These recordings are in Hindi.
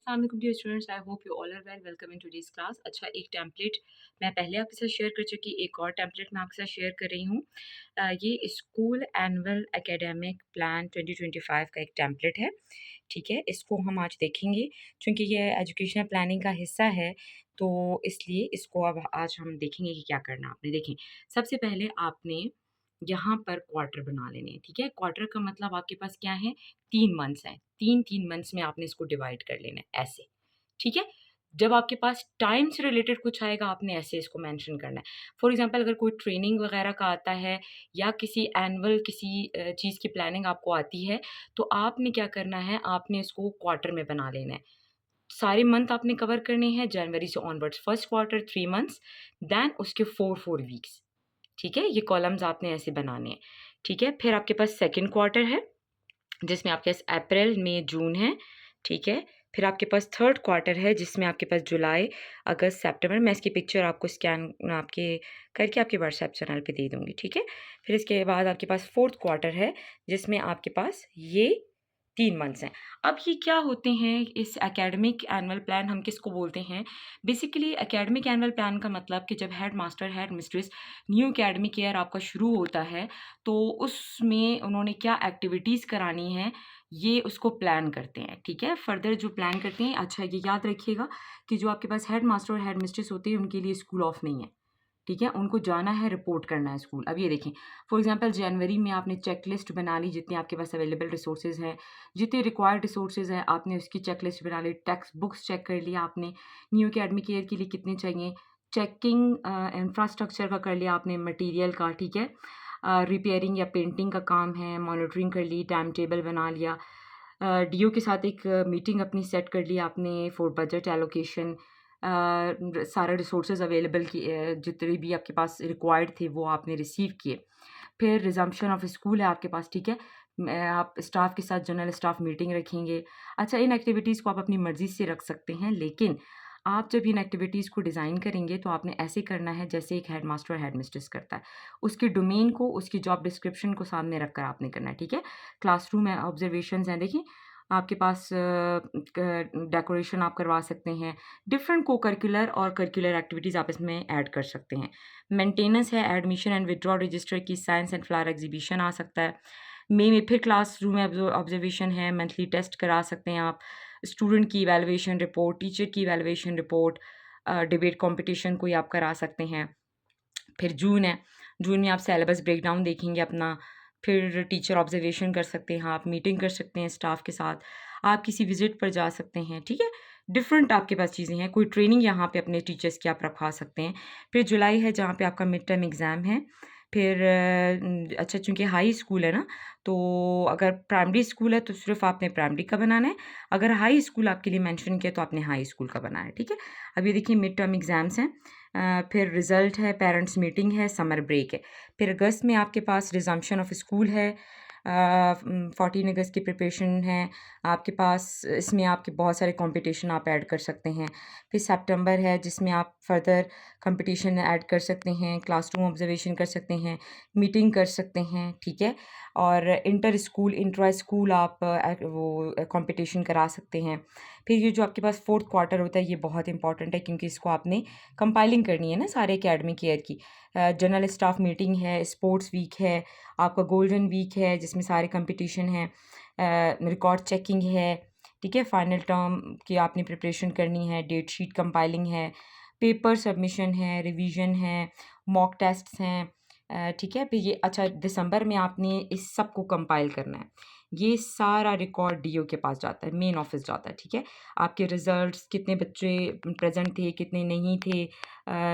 Assalamualaikum dear students, I hope you all are well. Welcome in today's class. अच्छा, एक टेम्पलेट मैं पहले आपके साथ शेयर कर चुकी, एक और टेम्पलेट मैं आपके साथ शेयर कर रही हूँ। ये स्कूल एनुअल एकेडमिक प्लान 2025 का एक टेम्पलेट है। ठीक है, इसको हम आज देखेंगे क्योंकि ये एजुकेशनल प्लानिंग का हिस्सा है, तो इसलिए इसको अब आज हम देखेंगे कि क्या करना है आपने। देखें, सबसे पहले आपने यहाँ पर क्वार्टर बना लेने हैं। ठीक है, क्वार्टर का मतलब आपके पास क्या है, 3 मंथ्स हैं। 3-3 मंथ्स में आपने इसको डिवाइड कर लेना है ऐसे। ठीक है? जब आपके पास टाइम से रिलेटेड कुछ आएगा, आपने ऐसे इसको मेंशन करना है। फॉर एग्ज़ाम्पल अगर कोई ट्रेनिंग वगैरह का आता है या किसी एनुअल किसी चीज़ की प्लानिंग आपको आती है, तो आपने क्या करना है, आपने इसको क्वार्टर में बना लेना है। सारे मंथ आपने कवर करने हैं जनवरी से onwards. First quarter 3 months, then उसके 4 वीक्स। ठीक है? ये कॉलम्स आपने ऐसे बनाने हैं। ठीक है? फिर आपके पास सेकंड क्वार्टर है, जिसमें आपके पास अप्रैल, मई, जून है। ठीक है? फिर आपके पास थर्ड क्वार्टर है, जिसमें आपके पास जुलाई, अगस्त, सितंबर। मैं इसकी पिक्चर आपको स्कैन आपके करके आपके व्हाट्सएप चैनल पे दे दूँगी। ठीक है? फिर इसके बाद आपके पास फोर्थ क्वार्टर है, जिसमें आपके पास ये 3 मंथ्स हैं। अब ये क्या होते हैं, इस एकेडमिक एनुअल प्लान हम किसको बोलते हैं? बेसिकली एकेडमिक एनुअल प्लान का मतलब कि जब head master, head mistress new academic year आपका शुरू होता है, तो उसमें उन्होंने क्या एक्टिविटीज़ करानी है, ये उसको प्लान करते हैं। ठीक है? फर्दर जो प्लान करते हैं, अच्छा ये याद रखिएगा कि जो आपके पास हेड मास्टर और हेड मिस्ट्रेस होते हैं, उनके लिए स्कूल ऑफ नहीं है। ठीक है? उनको जाना है, रिपोर्ट करना है स्कूल। अब ये देखें, फॉर एग्ज़ाम्पल जनवरी में आपने चेकलिस्ट बना ली, जितने आपके पास अवेलेबल रिसोर्सेज़ हैं, जितने रिक्वायर्ड रिसोर्सेज़ हैं, आपने उसकी चेकलिस्ट बना ली। टेक्स्ट बुक्स चेक कर लिया आपने, न्यू एकेडमिक ईयर के लिए कितने चाहिए। चेकिंग इंफ्रास्ट्रक्चर का कर लिया आपने, मटीरियल का। ठीक है? रिपेयरिंग या पेंटिंग का काम है, मॉनिटरिंग कर ली, टाइम टेबल बना लिया। डीओ के साथ एक मीटिंग अपनी सेट कर ली आपने फॉर बजट एलोकेशन। सारे रिसोर्सेज अवेलेबल किए, जितने भी आपके पास रिक्वायर्ड थे वो आपने रिसीव किए। फिर रिजम्पशन ऑफ स्कूल है आपके पास। ठीक है? आप स्टाफ के साथ जनरल स्टाफ मीटिंग रखेंगे। अच्छा, इन एक्टिविटीज़ को आप अपनी मर्ज़ी से रख सकते हैं, लेकिन आप जब इन एक्टिविटीज़ को डिज़ाइन करेंगे तो आपने ऐसे करना है जैसे एक हेड मास्टर हेड मिस्ट्रेस करता है। उसके डोमेन को, उसकी जॉब डिस्क्रिप्शन को सामने रख कर आपने करना है। ठीक है? क्लासरूम है, ऑब्जर्वेशंस हैं। देखिए, आपके पास डेकोरेशन आप करवा सकते हैं। डिफरेंट को-करिकुलर और करिकुलर एक्टिविटीज़ आप इसमें ऐड कर सकते हैं। मेंटेनेंस है, एडमिशन एंड विथड्रॉ रजिस्टर की साइंस एंड फ्लावर एग्जीबिशन आ सकता है। मई में फिर क्लासरूम में ऑब्जर्वेशन है, मंथली टेस्ट करा सकते हैं आप। स्टूडेंट की इवैल्यूएशन रिपोर्ट, टीचर की इवैल्यूएशन रिपोर्ट, डिबेट कॉम्पिटिशन कोई आप करा सकते हैं। फिर जून है, जून में आप सिलेबस ब्रेकडाउन देखेंगे अपना। फिर टीचर ऑब्जर्वेशन कर सकते हैं आप, मीटिंग कर सकते हैं स्टाफ के साथ, आप किसी विज़िट पर जा सकते हैं। ठीक है? डिफरेंट आपके पास चीज़ें हैं, कोई ट्रेनिंग यहाँ पे अपने टीचर्स की आप रखवा सकते हैं। फिर जुलाई है, जहाँ पे आपका मिड टर्म एग्ज़ाम है। फिर अच्छा, चूँकि हाई स्कूल है ना, तो अगर प्राइमरी स्कूल है तो सिर्फ़ आपने प्राइमरी का बनाना है। अगर हाई स्कूल आपके लिए मेंशन किया तो आपने हाई स्कूल का बनाना है। ठीक है? अब ये देखिए, मिड टर्म एग्ज़ाम्स हैं। फिर रिज़ल्ट है, पेरेंट्स मीटिंग है, समर ब्रेक है। फिर अगस्त में आपके पास रिज़म्पशन ऑफ स्कूल है। 14 अगस्त की प्रिपरेशन है आपके पास। इसमें आपके बहुत सारे कॉम्पिटिशन आप ऐड कर सकते हैं। फिर सितंबर है, जिसमें आप फर्दर कॉम्पिटिशन ऐड कर सकते हैं, क्लासरूम ऑब्जर्वेशन कर सकते हैं, मीटिंग कर सकते हैं। ठीक है? और इंटर स्कूल, इंट्रा स्कूल आप वो कॉम्पिटिशन करा सकते हैं। फिर ये जो आपके पास फोर्थ क्वार्टर होता है, ये बहुत इंपॉर्टेंट है क्योंकि इसको आपने कंपाइलिंग करनी है ना सारे एकेडमिक ईयर की। जनरल स्टाफ मीटिंग है, स्पोर्ट्स वीक है, आपका गोल्डन वीक है जिसमें सारे कंपटीशन हैं, रिकॉर्ड चेकिंग है। ठीक है? फाइनल टर्म की आपने प्रिपरेशन करनी है, डेट शीट कंपाइलिंग है, पेपर सबमिशन है, रिवीजन है, मॉक टेस्ट्स हैं। ठीक है? फिर ये अच्छा, दिसंबर में आपने इस सब को कंपाइल करना है। ये सारा रिकॉर्ड डीओ के पास जाता है, मेन ऑफिस जाता है। ठीक है? आपके रिजल्ट्स, कितने बच्चे प्रेजेंट थे, कितने नहीं थे,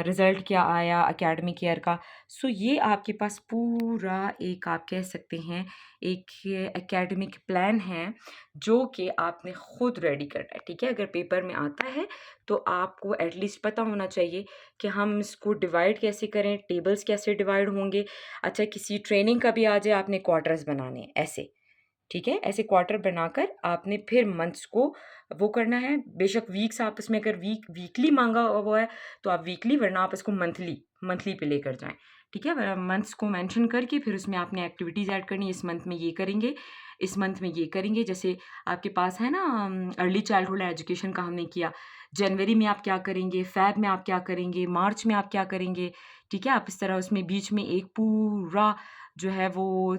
रिज़ल्ट क्या आया एकेडमिक ईयर का। सो ये आपके पास पूरा एक, आप कह सकते हैं, एक एकेडमिक प्लान है जो कि आपने खुद रेडी करना है। ठीक है? अगर पेपर में आता है तो आपको एटलीस्ट पता होना चाहिए कि हम इसको डिवाइड कैसे करें, टेबल्स कैसे डिवाइड होंगे। अच्छा, किसी ट्रेनिंग का भी आ जाए, आपने क्वार्टर्स बनाने हैं ऐसे। ठीक है? ऐसे क्वार्टर बनाकर आपने फिर मंथ्स को वो करना है। बेशक वीक्स आप इसमें अगर वीकली माँगा हुआ है तो आप वीकली, वरना आप इसको मंथली पे लेकर जाएँ। ठीक है? मंथ्स को मेंशन करके फिर उसमें आपने एक्टिविटीज़ ऐड करनी है, इस मंथ में ये करेंगे, इस मंथ में ये करेंगे। जैसे आपके पास है ना अर्ली चाइल्डहुड एजुकेशन का हमने किया, जनवरी में आप क्या करेंगे, फ़ेब में आप क्या करेंगे, मार्च में आप क्या करेंगे, ठीक है? आप इस तरह उसमें बीच में एक पूरा जो है वो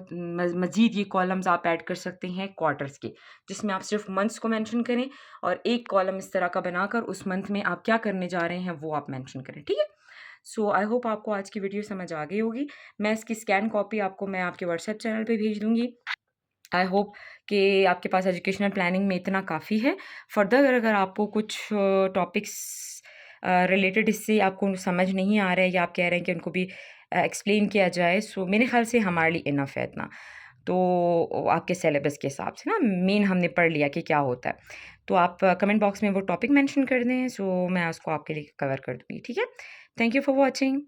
मज़ीद ये कॉलम्स आप ऐड कर सकते हैं क्वार्टर्स के, जिसमें आप सिर्फ़ मंथ्स को मेंशन करें और एक कॉलम इस तरह का बनाकर उस मंथ में आप क्या करने जा रहे हैं, वो आप मेंशन करें, ठीक है? सो आई होप आपको आज की वीडियो समझ आ गई होगी। मैं इसकी स्कैन कॉपी आपको मैं आपके व्हाट्सएप चैनल पे भेज दूँगी। आई होप कि आपके पास एजुकेशनल प्लानिंग में इतना काफ़ी है। फर्दर अगर आपको कुछ टॉपिक्स रिलेटेड इससे आपको समझ नहीं आ रहा है या आप कह रहे हैं कि उनको भी एक्सप्लेन किया जाए, सो मेरे ख़्याल से हमारे लिए इनफ है इतना। तो आपके सिलेबस के हिसाब से ना मेन हमने पढ़ लिया कि क्या होता है। तो आप कमेंट बॉक्स में वो टॉपिक मेंशन कर दें, सो मैं उसको आपके लिए कवर कर दूँगी, ठीक है? Thank you for watching.